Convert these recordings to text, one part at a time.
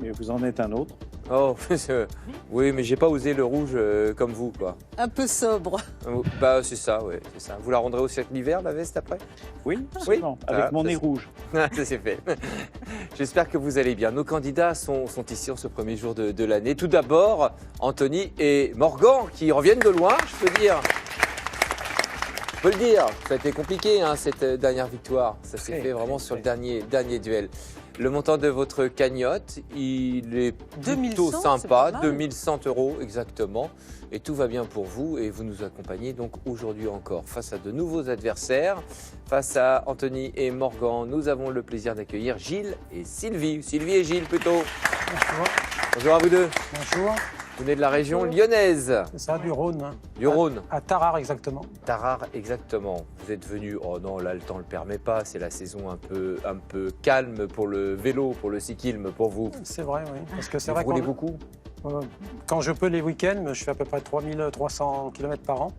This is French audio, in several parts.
Et vous en êtes un autre. Oh, oui, mais j'ai pas osé le rouge comme vous, quoi. Un peu sobre. Bah, c'est ça, oui, c'est ça. Vous la rendrez aussi avec l'hiver, la veste, après? Oui, absolument. Ah, Avec mon ça, nez rouge. Ça, c'est fait. J'espère que vous allez bien. Nos candidats sont ici en ce premier jour de l'année. Tout d'abord, Anthony et Morgan, qui reviennent de loin, je peux dire. Je peux le dire, ça a été compliqué, hein, cette dernière victoire. Ça s'est fait vraiment sur le dernier duel. Le montant de votre cagnotte, il est plutôt 2100, sympa, c'est pas mal. 2100 € exactement. Et tout va bien pour vous et vous nous accompagnez donc aujourd'hui encore face à de nouveaux adversaires. Face à Anthony et Morgan, nous avons le plaisir d'accueillir Gilles et Sylvie. Sylvie et Gilles plutôt. Bonjour. Bonjour à vous deux. Bonjour. Vous venez de la région lyonnaise. C'est ça, du Rhône. Hein. Du Rhône. À Tarare, exactement. Tarare, exactement. Vous êtes venu, oh non, là le temps ne le permet pas, c'est la saison un peu calme pour le vélo, pour le cyclisme, pour vous. C'est vrai, oui. Parce que c'est Vous vrai roulez que beaucoup? quand je peux les week-ends, je fais à peu près 3300 km par an.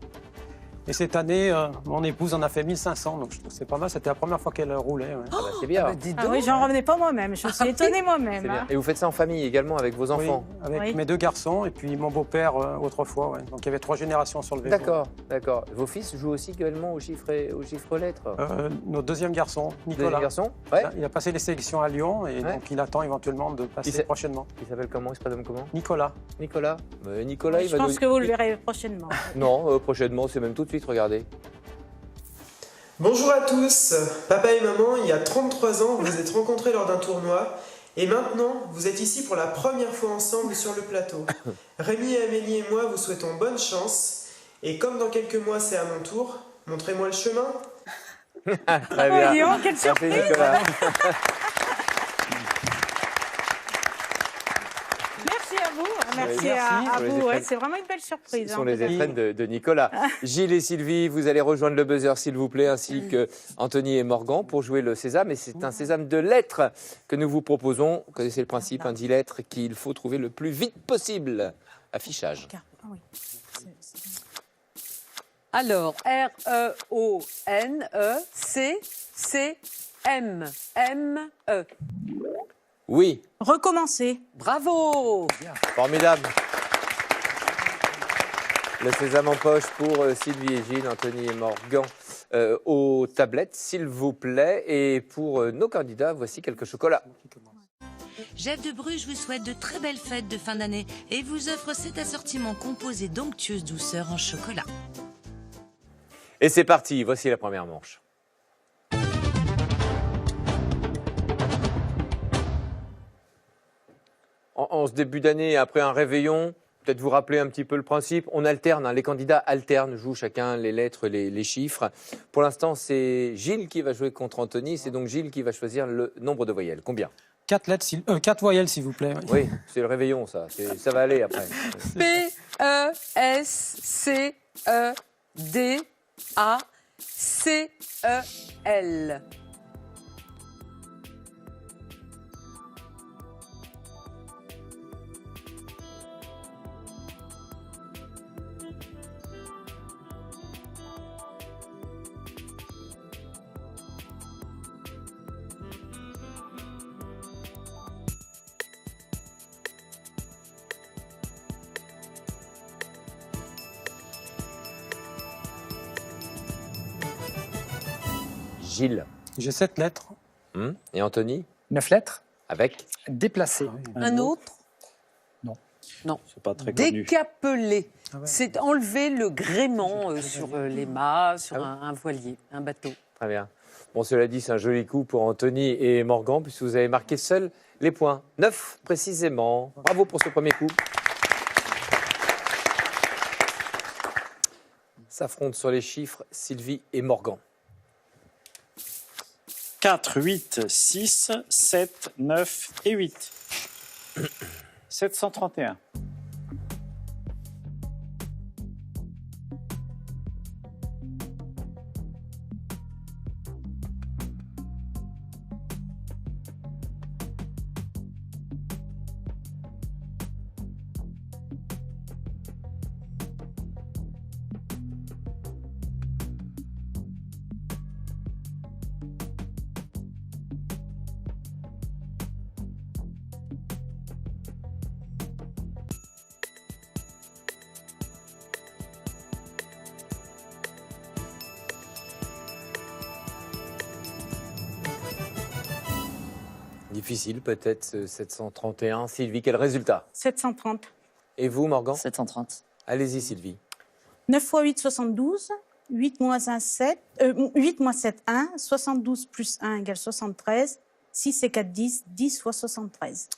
Et cette année, mon épouse en a fait 1500, donc je trouve que c'est pas mal. C'était la première fois qu'elle roulait. Ouais. Ah bah, c'est bien. Dis Ah donc. oui, j'en revenais pas moi-même. Je me suis étonnée C'est moi-même. bien. hein. Et vous faites ça en famille également avec vos enfants? Oui, avec Oui. mes deux garçons et puis mon beau-père autrefois. Ouais. Donc il y avait 3 générations sur le vélo. D'accord, d'accord. Vos fils jouent aussi également aux chiffres lettres? Notre deuxième garçon, Deuxième Nicolas. garçon? Ouais. Il a passé les sélections à Lyon et Ouais. donc il attend éventuellement de Il passer sait- prochainement. Il s'appelle comment? Il se prénomme comment? Nicolas. Nicolas. Nicolas, il Je va pense nous... que vous le verrez prochainement. Non, prochainement, c'est même tout de suite, regardez. Bonjour à tous, papa et maman, il y a 33 ans, vous vous êtes rencontrés lors d'un tournoi et maintenant, vous êtes ici pour la première fois ensemble sur le plateau. Rémi et Amélie et moi vous souhaitons bonne chance et comme dans quelques mois c'est à mon tour, montrez-moi le chemin. Très Oh, dis donc, quelle Merci, surprise. Nicolas. Merci à vous. Merci Merci à pour les vous. épreuves. Ouais, c'est vraiment une belle surprise. Ce hein, sont les vous avez- étrennes de Nicolas. Gilles et Sylvie, vous allez rejoindre le buzzer, s'il vous plaît, ainsi que Anthony et Morgan pour jouer le sésame. Et c'est un sésame de lettres que nous vous proposons. Vous connaissez le principe, 10 lettres qu'il faut trouver le plus vite possible. Affichage. Ah oui. Alors, R-E-O-N-E-C-C-M-M-E. Oui, Recommencer. Bravo. formidable. Le sésame en poche pour Sylvie et Gilles, Anthony et Morgan aux tablettes, s'il vous plaît. Et pour nos candidats, voici quelques chocolats. Jeff de Bruges vous souhaite de très belles fêtes de fin d'année et vous offre cet assortiment composé d'onctueuses douceurs en chocolat. Et c'est parti, voici la première manche. En ce début d'année, après un réveillon, peut-être vous rappeler un petit peu le principe. On alterne, hein, les candidats alternent, jouent chacun les lettres, les chiffres. Pour l'instant, c'est Gilles qui va jouer contre Anthony. C'est donc Gilles qui va choisir le nombre de voyelles. Combien? 4 voyelles, s'il vous plaît. Oui. Oui, c'est le réveillon, ça. Ça va aller après. P-E-S-C-E-D-A-C-E-L. Gilles. J'ai 7 lettres. Et Anthony? 9 lettres, Avec? déplacé. Un autre. C'est pas très connu. Décapelé. Ah ouais. C'est enlever le gréement sur les mâts, sur un voilier, un bateau. Très bien. Bon, cela dit, c'est un joli coup pour Anthony et Morgan, puisque vous avez marqué seuls les points. 9 précisément. Bravo pour ce premier coup. S'affrontent sur les chiffres Sylvie et Morgan. 4, 8, 6, 7, 9 et 8. 731. difficile peut-être, ce 731. Sylvie, quel résultat? 730. Et vous, Morgan? 730. Allez-y, Sylvie. 9 x 8, 72. 8 moins 1, 7. 8 moins 7, 1. 72 plus 1 égale 73. 6 et 4, 10. 10 fois 73.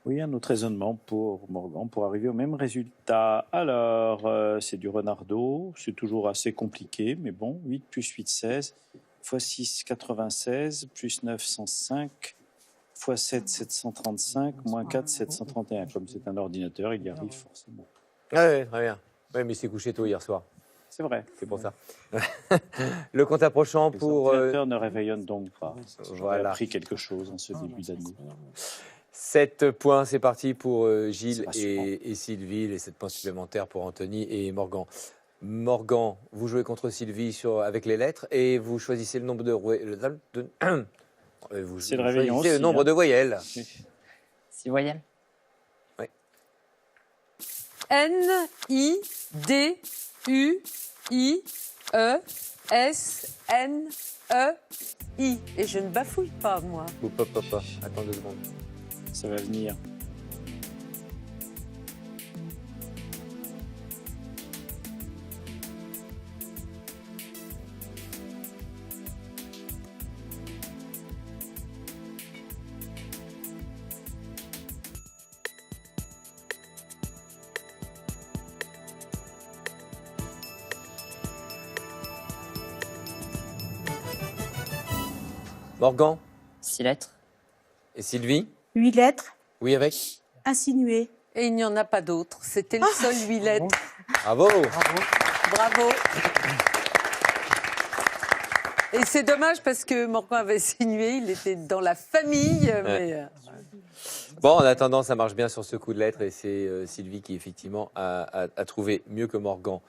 Oui, un autre raisonnement pour Morgan pour arriver au même résultat. Alors, c'est du Renardeau, c'est toujours assez compliqué, mais bon, 8 plus 8, 16, x 6, 96, plus 9, 105, x 7, 735, moins 4, 731. Comme c'est un ordinateur, il y arrive forcément. Ah oui, très bien. Oui, mais il s'est couché tôt hier soir, C'est vrai. c'est pour ça. Le compte approchant Les pour... ordinateurs ne réveillonnent donc pas. J'aurais Voilà. appris quelque chose en ce début d'année. 7 points, c'est parti pour Gilles C'est rassurant. et Sylvie, les 7 points supplémentaires pour Anthony et Morgan. Morgan, vous jouez contre Sylvie avec les lettres et vous choisissez le nombre de... vous C'est le réveillon choisissez le aussi, nombre hein. de voyelles. 6 voyelles. N, I, D, U, I, E, S, N, E, I. Et je ne bafouille pas, moi. Hop, hop, hop, hop. Attends 2 secondes. Ça va venir. Morgan 6 lettres. et Sylvie? 8 lettres. Oui, avec? Insinuées. Et il n'y en a pas d'autres. C'était le seul 8 lettres. Bravo! Bravo. Et c'est dommage parce que Morgan avait sinué, il était dans la famille. Mais, Bon, en attendant, ça marche bien sur ce coup de lettres et c'est Sylvie qui, effectivement, a trouvé mieux que Morgan.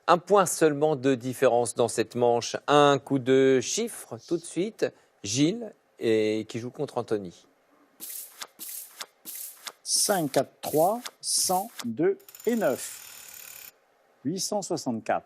Un point seulement de différence dans cette manche. Un coup de chiffre tout de suite. Gilles, qui joue contre Anthony. 5, 4, 3, 100, 2 et 9. 864.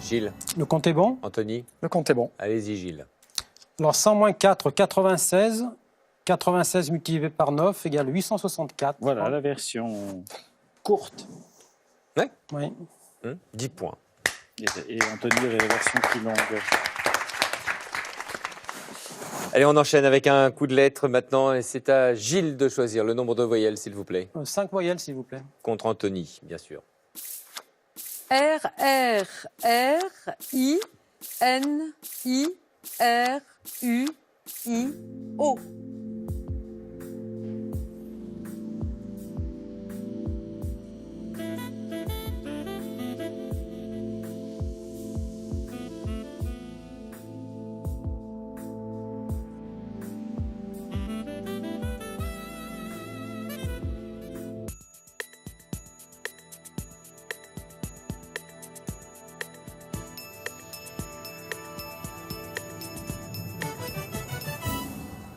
Gilles, Le compte est bon. Anthony, Le compte est bon. allez-y Gilles. Alors 100 moins 4, 96. 96 multiplié par 9 égale 864. Voilà la version courte. Oui. 10 points. Et Anthony avait la version plus longue. Allez, on enchaîne avec un coup de lettres maintenant et c'est à Gilles de choisir le nombre de voyelles, s'il vous plaît. 5 voyelles, s'il vous plaît. Contre Anthony, bien sûr. R, R, R, I, N, I, R, U, I, O.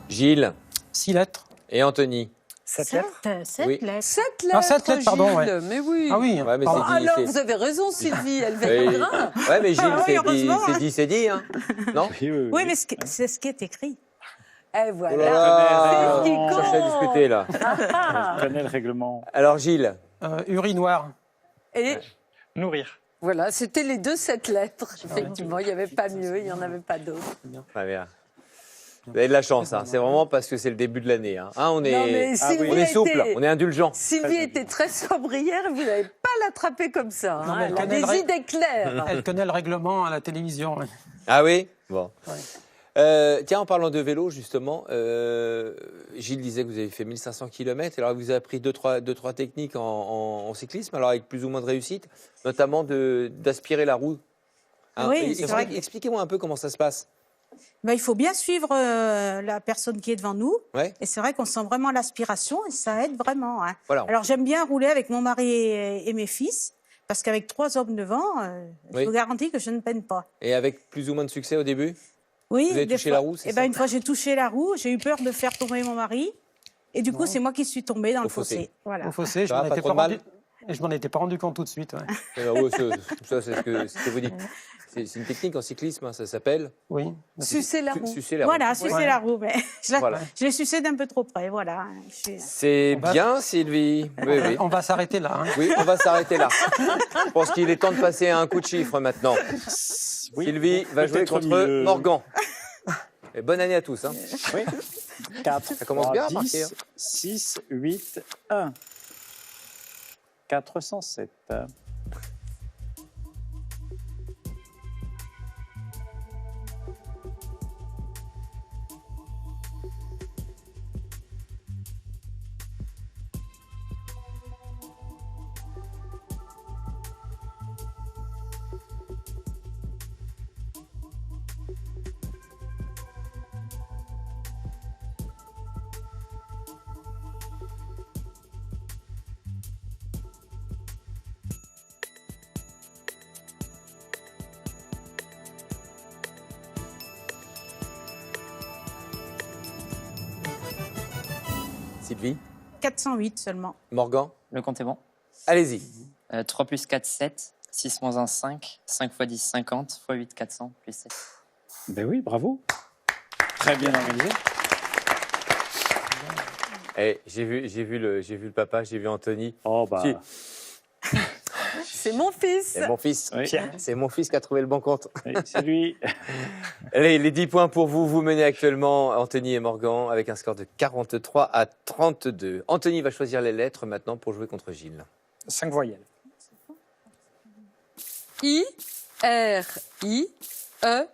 Gilles 6 lettres. et Anthony. 7 lettres. 7 Oui. lettres. 7 lettres, Ah, 7 lettres, pardon, Gilles. ouais. Mais oui. Ah oui. Ouais, mais pardon. c'est dit, Alors, c'est- vous avez raison, Sylvie, elle Oui. viendra. Ouais, mais Gilles, Ah oui, c'est dit, heureusement, c'est hein. dit, c'est dit, hein. Non? Oui, mais c'est ce qui est écrit. Et Oh là voilà. là, C'est ce qui on cherchait à compte. discuter là. Je connais le règlement. Alors Gilles, Urinoir. Et Nourrir. voilà, c'était les 2 7 lettres. Effectivement, il n'y avait pas mieux, il n'y en avait pas d'autres. très bien. Vous avez de la chance, hein. C'est vraiment parce que c'est le début de l'année. Hein. Hein, on Non, mais est, Sylvie on est souple, était- on est indulgent. Sylvie était très sobrière et vous n'avez pas l'attraper comme ça. Non, hein. mais Elle a elle connaît des le idées claires. Elle connaît le règlement à la télévision. oui. Ah oui? Bon. Ouais. Tiens, en parlant de vélo, justement, Gilles disait que vous avez fait 1500 km. Alors, vous avez appris deux, trois techniques en cyclisme, alors avec plus ou moins de réussite, notamment d'aspirer la roue. Hein, Oui, c'est vrai. Expliquez-moi un peu comment ça se passe. Ben, il faut bien suivre la personne qui est devant nous. Ouais. Et c'est vrai qu'on sent vraiment l'aspiration et ça aide vraiment. Hein. Voilà. Alors j'aime bien rouler avec mon mari et mes fils parce qu'avec 3 hommes devant, je vous garantis que je ne peine pas. Et avec plus ou moins de succès au début? Oui. Vous avez des touché fois- la roue, c'est Eh ben, ça? une fois j'ai touché la roue, j'ai eu peur de faire tomber mon mari. Et du coup, c'est moi qui suis tombée dans le fossé. Voilà. Au fossé, je Ça va, m'en pas étais trop pas de rendu... Et je m'en étais pas rendu compte tout de suite. Ouais. Ouais, ça, c'est ce que vous dites. C'est une technique en cyclisme, hein, ça s'appelle Oui. Sucer la roue. sucer la roue. Voilà, sucer Ouais. la roue. Mais Voilà. je l'ai sucée d'un peu trop près. Voilà. C'est On va- bien, Sylvie. Oui, oui. On va s'arrêter là. Hein. Oui, on va s'arrêter là. Je pense qu'il est temps de passer à un coup de chiffre maintenant. Oui, Sylvie va jouer peut-être contre mieux. Morgan. Et bonne année à tous. Hein. Oui. 4, Ça commence bien à marquer, 10, hein. 6, 8, 1. 407. Sylvie, 408 seulement. Morgan, Le compte est bon. allez-y. 3 plus 4, 7. 6 moins 1, 5. 5 x 10, 50. x 8, 400. Plus 7. Ben oui, bravo. Très bien organisé. Eh, j'ai vu le papa, j'ai vu Anthony. Oh, bah. Si. C'est mon fils. C'est mon fils. Oui. C'est mon fils qui a trouvé le bon compte. Oui, c'est lui. Allez, les 10 points pour vous. Vous menez actuellement Anthony et Morgan avec un score de 43 à 32. Anthony va choisir les lettres maintenant pour jouer contre Gilles. 5 voyelles. I, R, I, E,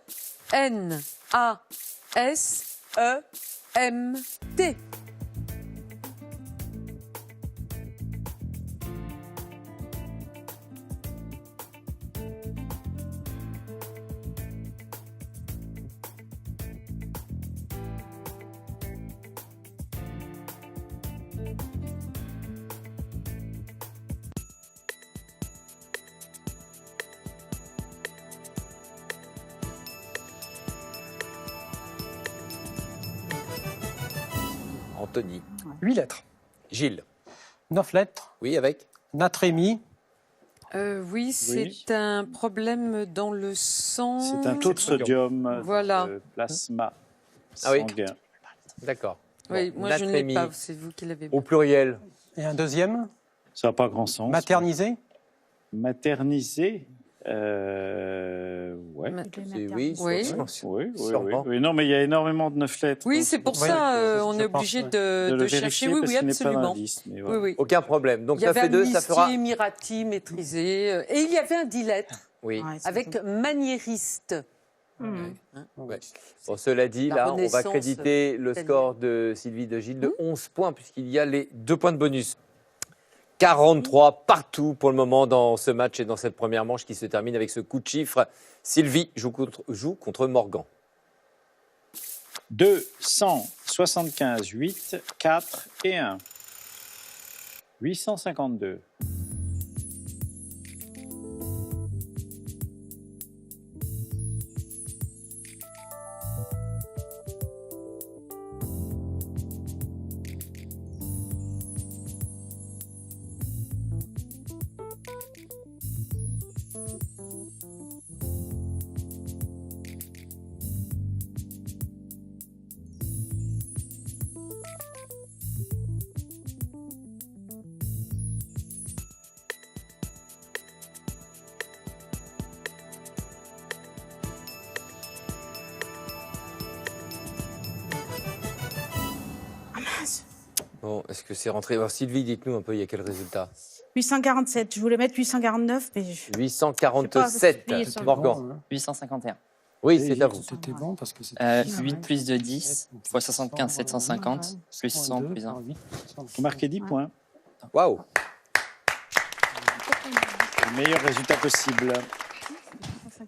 N, A, S, E, M, T. Anthony. 8 lettres. Gilles. 9 lettres. Oui, avec Natrémie. Oui, c'est un problème dans le sang. C'est un taux de sodium Voilà. dans le plasma Ah oui. sanguin. D'accord. Oui, Bon, moi je ne l'ai natrémie. pas, c'est vous qui l'avez. Au pluriel. Et un deuxième. Ça n'a pas grand sens. Maternisé. Maternisé. Ouais. C'est oui, Oui. sûrement. Oui, oui, Sûrement. oui. Non, mais il y a énormément de 9 lettres. Oui, donc c'est pour Oui, ça, je on est pense, obligé ouais. de le chercher. vérifier Oui, parce oui, qu'il n'est pas dans la absolument. liste, mais Oui, voilà. oui. Aucun problème. Donc Il y ça avait fait 2, ça fera. amnistie, Emirati, maîtrisé. Et il y avait un 10 lettres Oui. Ouais, c'est avec maniériste. Ouais. Bon, cela dit, La là, on va Renaissance créditer le italienne. score de Sylvie de Gilles de 11 points, puisqu'il y a les 2 points de bonus. 43 partout pour le moment dans ce match et dans cette première manche qui se termine avec ce coup de chiffre. Sylvie joue contre Morgan. 2, 175, 8, 4 et 1. 852. Bon, est-ce que c'est rentré? Alors, Sylvie, dites-nous un peu, il y a quel résultat? 847. Je voulais mettre 849, mais 847. Je sais pas, Morgan. 851. Oui, c'est à vous. C'était bon parce que c'était 8 plus 2, 10, fois 75, 750, plus 100, plus 1. Vous marquez 10 points. Waouh. Le meilleur résultat possible.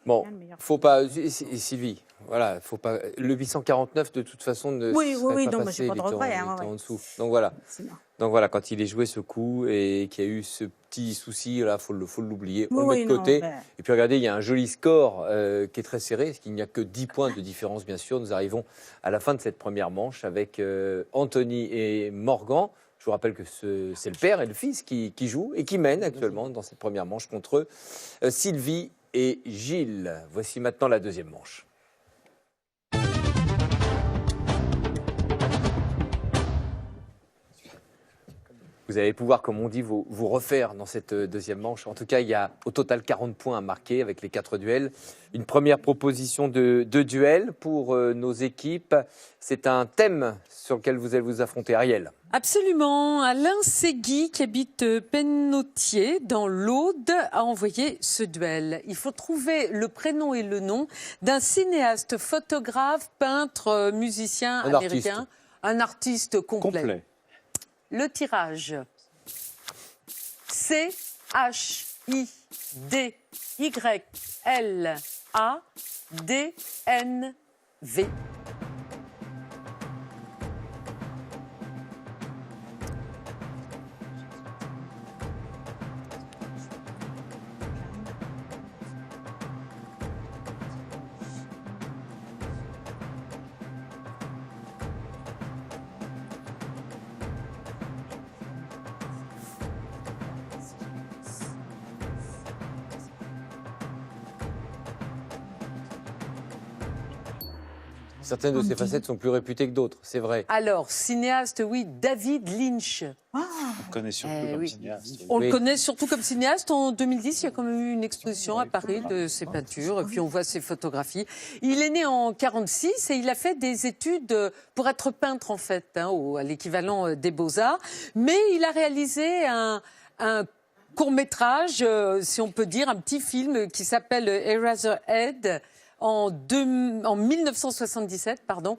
Bon, faut pas, Sylvie, voilà, faut pas. Le 849 de toute façon ne Oui, serait oui, pas donc passé, j'ai pas de il était regret, il hein, était ouais. en dessous. Donc voilà. C'est bon. Donc voilà, quand il est joué ce coup et qu'il y a eu ce petit souci, là, faut l'oublier. On le Oui, met de côté. non, ben, Et puis regardez, il y a un joli score qui est très serré, parce qu'il n'y a que 10 points de différence, bien sûr. Nous arrivons à la fin de cette première manche avec Anthony et Morgan. Je vous rappelle que c'est le père et le fils qui jouent et qui mènent actuellement dans cette première manche contre Sylvie et Gilles. Voici maintenant la deuxième manche. Vous allez pouvoir, comme on dit, vous refaire dans cette deuxième manche. En tout cas, il y a au total 40 points à marquer avec les 4 duels. Une première proposition de duel pour nos équipes. C'est un thème sur lequel vous allez vous affronter, Ariel. Absolument. Alain Ségui, qui habite Pennautier, dans l'Aude, a envoyé ce duel. Il faut trouver le prénom et le nom d'un cinéaste, photographe, peintre, musicien Un américain. Un artiste complet. Complet. Le tirage. C-H-I-D-Y-L-A-D-N-V. Certaines de ces facettes sont plus réputées que d'autres, c'est vrai. Alors, cinéaste, oui, David Lynch. On connaît surtout comme oui. cinéaste. On Oui. le connaît surtout comme cinéaste. En 2010, il y a quand même eu une exposition à Paris de ses peintures, et puis on voit ses photographies. Il est né en 46 et il a fait des études pour être peintre, en fait, hein, à l'équivalent des Beaux-Arts. Mais il a réalisé un court-métrage, si on peut dire, un petit film qui s'appelle Eraserhead, en 1977, pardon,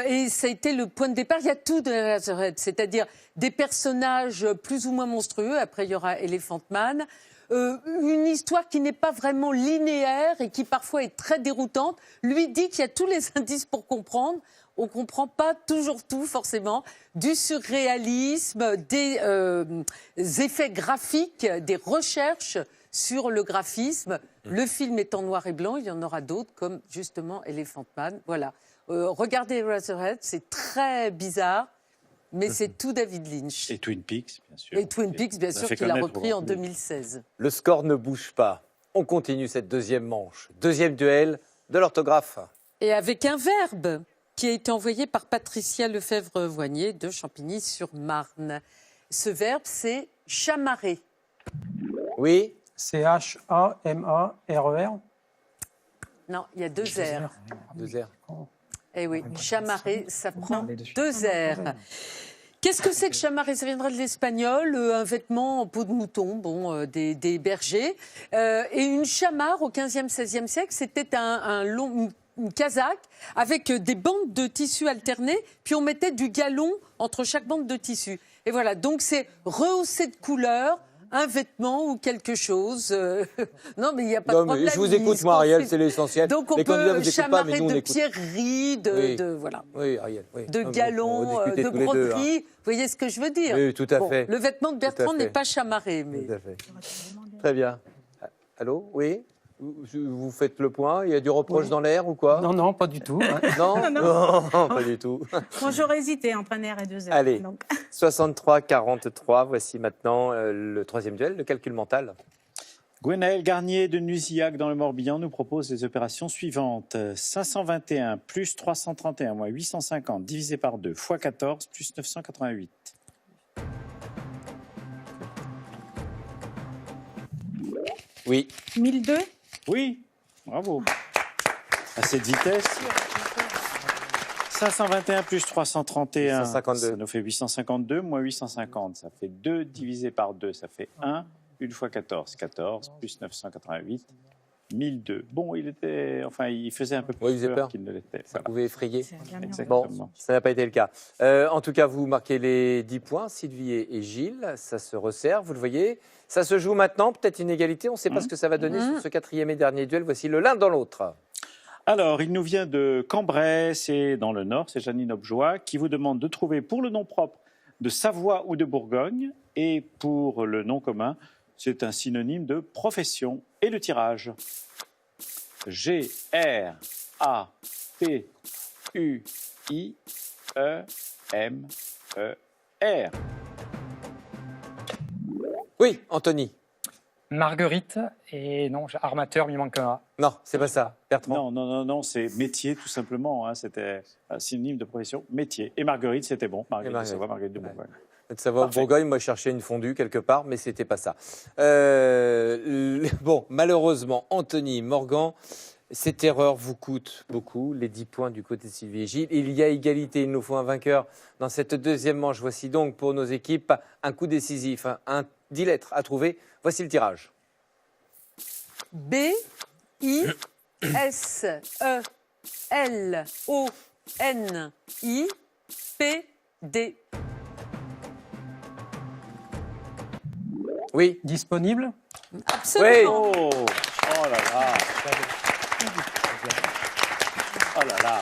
et ça a été le point de départ. Il y a tout de Eraserhead, c'est-à-dire des personnages plus ou moins monstrueux. Après, il y aura Elephant Man. Une histoire qui n'est pas vraiment linéaire et qui parfois est très déroutante. Lui dit qu'il y a tous les indices pour comprendre. On ne comprend pas toujours tout, forcément. Du surréalisme, des effets graphiques, des recherches sur le graphisme. Le film est en noir et blanc, il y en aura d'autres, comme justement Elephant Man. Voilà. Regardez Eraserhead, c'est très bizarre, mais c'est tout David Lynch. Et Twin Peaks, bien sûr. Et Twin Peaks, bien Ça sûr, fait qu'il a connaître repris en aujourd'hui. 2016. Le score ne bouge pas. On continue cette deuxième manche. Deuxième duel de l'orthographe. Et avec un verbe qui a été envoyé par Patricia Lefebvre-Voignier de Champigny-sur-Marne. Ce verbe, c'est chamarrer. Oui. C-H-A-M-A-R-E-R. Non, il y a 2 R. 2 R. Eh oui, chamarrer, ça prend 2 R. Qu'est-ce que c'est que chamarrer? Ça viendrait de l'espagnol, un vêtement en peau de mouton, bon, des bergers. Et une chamarre au 15e, 16e siècle, c'était une casaque avec des bandes de tissu alternées, puis on mettait du galon entre chaque bande de tissu. Et voilà, donc c'est rehausser de couleur un vêtement ou quelque chose. Non, mais il n'y a pas de problème. Je vous écoute, moi, Ariel, c'est l'essentiel. Donc on Les candidats peut vous écoutent pas, mais chamarrer nous, on de écoute. pierreries, Oui. voilà. Oui, Ariel. Oui. De On galons, va discuter de tous les deux, hein. broderies. Vous voyez ce que je veux dire? Oui, tout à fait. Le vêtement de Bertrand fait. n'est pas chamarré. Mais... Tout à fait. Très bien. Allô? Oui? Vous faites le point? Il y a du reproche dans l'air ou quoi? Non, non, pas du tout. hein. Non, non, pas du tout. Moi, j'aurais hésité entre un R et 2 R. Allez. Donc. 63-43, voici maintenant le troisième duel, le calcul mental. Gwenaël Garnier de Nusillac dans le Morbihan nous propose les opérations suivantes. 521 plus 331 moins 850 divisé par 2 fois 14 plus 988. Oui. 1002. Oui, bravo. À cette vitesse. 521 plus 331, 852. ça nous fait 852, moins 850, ça fait 2 divisé par 2, ça fait 1, 1 fois 14, 14, plus 988, 1002. Bon, il faisait un peu plus Oui, il faisait peur. qu'il ne l'était. Ça pouvait effrayer. Exactement. Bon, ça n'a pas été le cas. En tout cas, vous marquez les 10 points, Sylvie et Gilles. Ça se resserre, vous le voyez. Ça se joue maintenant, peut-être une égalité. On ne sait pas ce que ça va donner sur ce 4e et dernier duel. Voici le l'un dans l'autre. Alors, il nous vient de Cambrai, c'est dans le Nord, c'est Janine Objoie, qui vous demande de trouver pour le nom propre de Savoie ou de Bourgogne, et pour le nom commun, c'est un synonyme de profession. Et le tirage. G-R-A-T-U-I-E-M-E-R. Oui, Anthony. Marguerite et non, armateur, il me manque un A. Non, c'est pas ça. Bertrand. Non, c'est métier tout simplement. Hein, c'était un synonyme de profession, métier. Et Marguerite, c'était bon. Marguerite de Savoie, Marguerite de Bourgogne. De Savoie ou Bourgogne, moi je cherchais une fondue quelque part, mais c'était pas ça. Bon, malheureusement, Anthony, Morgan, cette erreur vous coûte beaucoup, les 10 points du côté de Sylvie et Gilles. Il y a égalité, il nous faut un vainqueur dans cette deuxième manche. Voici donc pour nos équipes un coup décisif, un 10 lettres à trouver. Voici le tirage. B, I, S, E, L, O, N, I, P, D. Oui. Disponible? Absolument. Oui. Oh là là. Oh là là.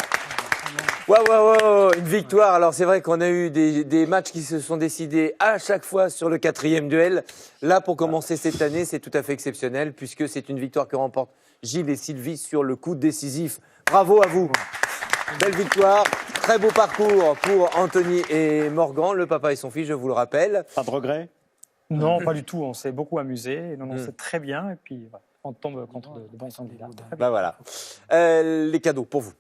Waouh, une victoire. Alors c'est vrai qu'on a eu des matchs qui se sont décidés à chaque fois sur le 4e duel. Là, pour commencer cette année, c'est tout à fait exceptionnel puisque c'est une victoire que remportent Gilles et Sylvie sur le coup décisif. Bravo à vous. Belle victoire. Très beau parcours pour Anthony et Morgan, le papa et son fils, je vous le rappelle. Pas de regret? Non, pas du tout. On s'est beaucoup amusé. Non, c'est très bien. Et puis, on tombe contre de bons candidats. Bah voilà. Les cadeaux pour vous.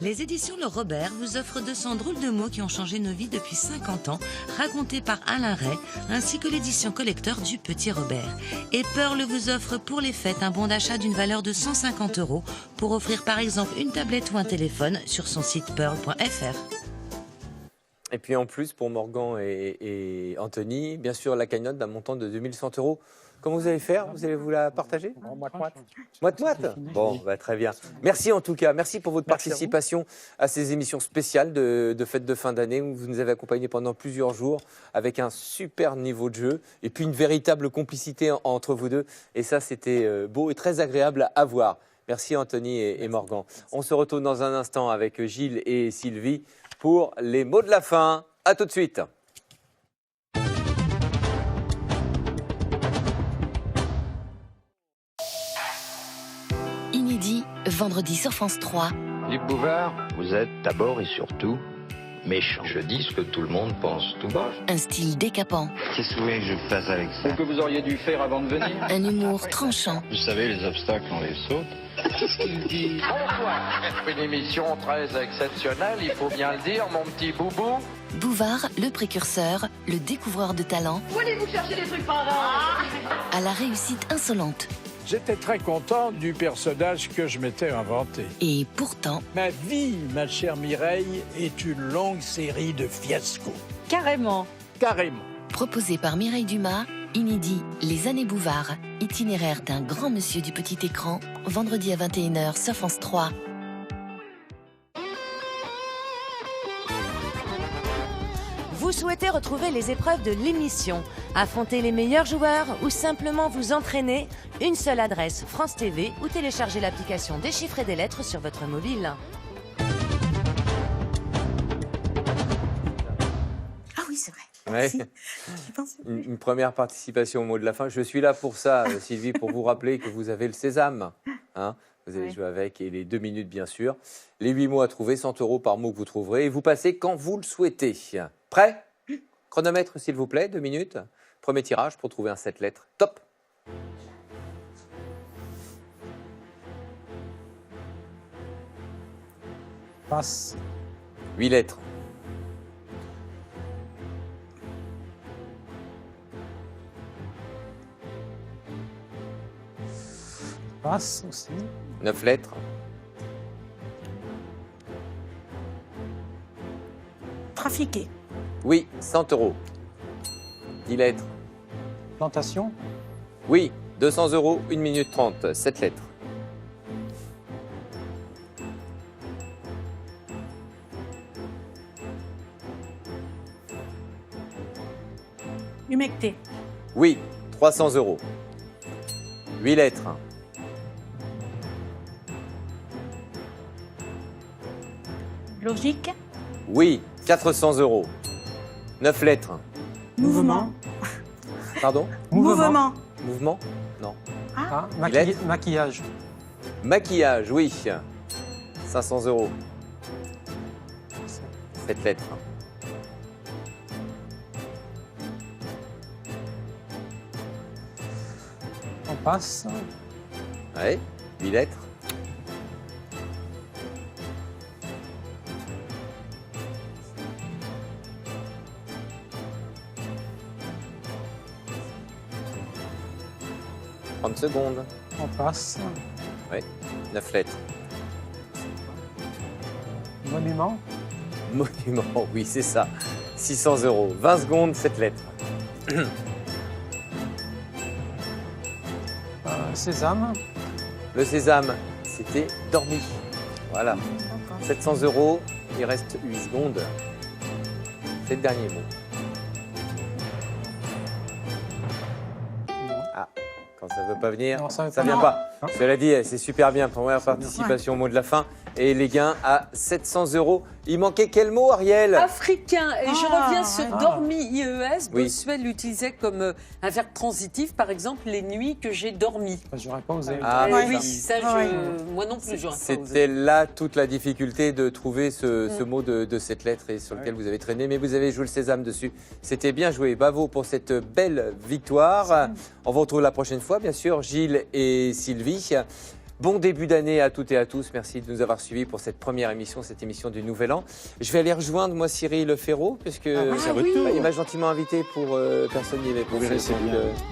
Les éditions Le Robert vous offrent 200 drôles de mots qui ont changé nos vies depuis 50 ans, racontés par Alain Ray, ainsi que l'édition collector du Petit Robert. Et Pearl vous offre pour les fêtes un bon d'achat d'une valeur de 150 € pour offrir par exemple une tablette ou un téléphone sur son site pearl.fr. Et puis en plus, pour Morgan et Anthony, bien sûr, la cagnotte d'un montant de 2100 €. Comment vous allez faire? Vous allez vous la partager? Moite-moite. Bon, bah, très bien. Merci en tout cas. Merci pour votre participation à ces émissions spéciales de fête de fin d'année où vous nous avez accompagnés pendant plusieurs jours avec un super niveau de jeu et puis une véritable complicité entre vous deux. Et ça, c'était beau et très agréable à voir. Merci Anthony et Morgan. On se retrouve dans un instant avec Gilles et Sylvie pour les mots de la fin. À tout de suite. Inédit, vendredi sur France 3. Philippe Bouvard, vous êtes d'abord et surtout méchant. Je dis ce que tout le monde pense tout bas. Un style décapant. Qu'est-ce que vous voulez que je fasse avec ça? Ce que vous auriez dû faire avant de venir. Un humour tranchant. Vous savez, les obstacles, on les saute. Qu'est-ce qu'il dit? Bonsoir. Une émission très exceptionnelle, il faut bien le dire, mon petit boubou. Bouvard, le précurseur, le découvreur de talent. Où allez-vous chercher des trucs par là? À la réussite insolente. J'étais très content du personnage que je m'étais inventé. Et pourtant... Ma vie, ma chère Mireille, est une longue série de fiascos. Carrément. Carrément. Proposé par Mireille Dumas, Inédit, Les années Bouvard, itinéraire d'un grand monsieur du petit écran, vendredi à 21h sur France 3. Vous souhaitez retrouver les épreuves de l'émission, affronter les meilleurs joueurs ou simplement vous entraîner? Une seule adresse, France TV, ou téléchargez l'application Déchiffrer des lettres sur votre mobile. Ah oui, c'est vrai. Ouais. Une première participation au mot de la fin. Je suis là pour ça, Sylvie, pour vous rappeler que vous avez le sésame. Hein, vous allez jouer avec, et les 2 minutes, bien sûr. Les 8 mots à trouver, 100 € par mot que vous trouverez. Et vous passez quand vous le souhaitez. Prêt? Chronomètre, s'il vous plaît, 2 minutes. Premier tirage pour trouver un 7 lettres. Top! Passe. 8 lettres. Passe aussi. 9 lettres. Trafiqué. Oui, 100 €. 10 lettres. Plantation. Oui, 200 €, 1 minute 30, 7 lettres. Humecté. Oui, 300 €. 8 lettres. Logique. Oui, 400 €. 9 lettres. Mouvement. Pardon? Mouvement. Mouvement? Non. Ah, Lettres. maquillage. Maquillage, oui. 500 €. 7 lettres. On passe. Ouais, 8 lettres. « 30 secondes. On passe. Oui, 9 lettres. Monument. Monument, oui, c'est ça. 600 €. 20 secondes, 7 lettres. Sésame. Le sésame, c'était dormi. Voilà. 700 €. Il reste 8 secondes. C'est le dernier mot. Ah, quand ça ne veut pas venir, Non, ça veut ça pas. vient Non. pas. Non. Cela dit, c'est super bien. Première participation au mot de la fin. Et les gains à 700 €. Il manquait quel mot, Ariel? Africain. Et je reviens sur ouais. dormi, IES. Oui. Bossuet l'utilisait comme un verbe transitif. Par exemple, les nuits que j'ai dormi. J'aurais pas osé. Ah, Oui, ça. ça, moi non plus, j'aurais pas osé. C'était là toute la difficulté de trouver ce mot de cette lettre et sur lequel vous avez traîné, mais vous avez joué le sésame dessus. C'était bien joué. Bravo pour cette belle victoire. On vous retrouve la prochaine fois, bien sûr, Gilles et Sylvie. Bon début d'année à toutes et à tous. Merci de nous avoir suivis pour cette première émission, cette émission du Nouvel An. Je vais aller rejoindre, moi, Cyril Ferraud, puisque il m'a gentiment invité pour personne n'y avait pensé.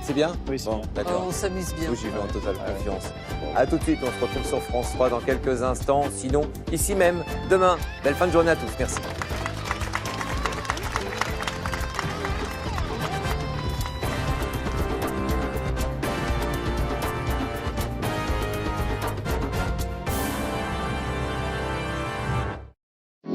C'est bien? Oui, c'est bon, bien. d'accord. On s'amuse bien. J'y vais en totale confiance. À tout de suite, on se retrouve sur France 3 dans quelques instants. Sinon, ici même, demain. Belle fin de journée à tous. Merci.